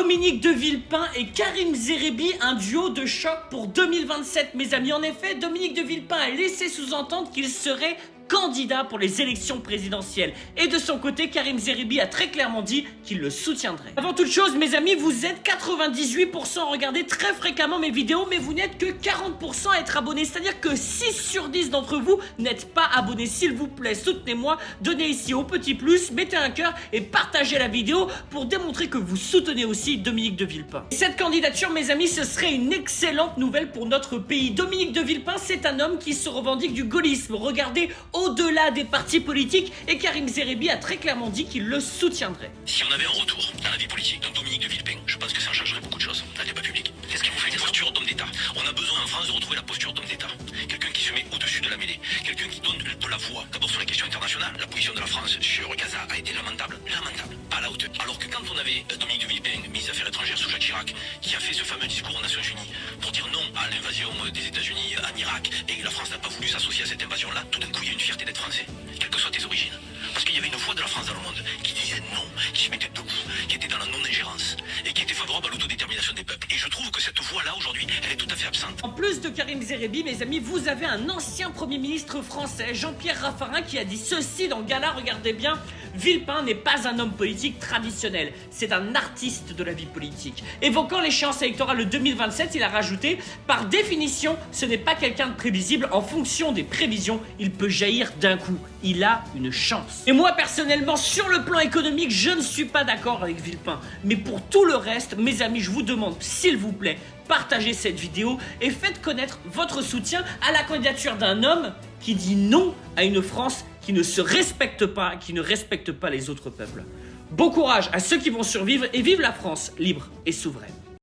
Dominique de Villepin et Karim Zerébi, un duo de choc pour 2027, mes amis. En effet, Dominique de Villepin a laissé sous-entendre qu'il serait candidat pour les élections présidentielles. Et de son côté, Karim Zerébi a très clairement dit qu'il le soutiendrait. Avant toute chose, mes amis, vous êtes 98% à regarder très fréquemment mes vidéos, mais vous n'êtes que 40% à être abonnés. C'est-à-dire que 6 sur 10 d'entre vous n'êtes pas abonnés. S'il vous plaît, soutenez-moi, donnez ici au petit plus, mettez un cœur et partagez la vidéo pour démontrer que vous soutenez aussi Dominique de Villepin. Et cette candidature, mes amis, ce serait une excellente nouvelle pour notre pays. Dominique de Villepin, c'est un homme qui se revendique du gaullisme. Regardez au-delà des partis politiques, et Karim Zerébi a très clairement dit qu'il le soutiendrait. Si on avait un retour dans la vie politique d'un Dominique de Villepin, je pense que ça changerait beaucoup de choses dans le débat public. Qu'est-ce qu'il vous fait? Une posture d'homme d'État. On a besoin en France de retrouver la posture d'homme d'État. Quelqu'un qui se met au-dessus de la mêlée. Quelqu'un qui donne de la voix. D'abord sur les questions internationales, la position de la France sur Gaza a été lamentable. Lamentable. Pas à la hauteur. Alors que quand on avait Dominique de Villepin, ministre des Affaires étrangères sous Jacques Chirac, qui a fait ce fameux discours aux Nations Unies pour dire non à l'invasion des États-Unis en Irak, et la France n'a pas voulu s'associer à cette invasion-là, tout d'un coup il y a une fierté d'être français. Quelles que soient tes origines. Parce qu'il y avait une voix de la France dans le monde qui disait non, qui se mettait debout, qui était dans la non-ingérence et qui était favorable à l'autodétermination des peuples. Et je trouve que cette voix-là, aujourd'hui, elle est tout à fait absente. En plus de Karim Zerébi, mes amis, vous avez un ancien Premier ministre français, Jean-Pierre Raffarin, qui a dit ceci dans le gala, regardez bien. Villepin n'est pas un homme politique traditionnel, c'est un artiste de la vie politique. Évoquant l'échéance électorale de 2027, il a rajouté « Par définition, ce n'est pas quelqu'un de prévisible, en fonction des prévisions, il peut jaillir d'un coup. Il a une chance. » Et moi, personnellement, sur le plan économique, je ne suis pas d'accord avec Villepin. Mais pour tout le reste, mes amis, je vous demande, s'il vous plaît, partagez cette vidéo et faites connaître votre soutien à la candidature d'un homme qui dit non à une France qui ne se respecte pas, qui ne respecte pas les autres peuples. Bon courage à ceux qui vont survivre et vive la France libre et souveraine.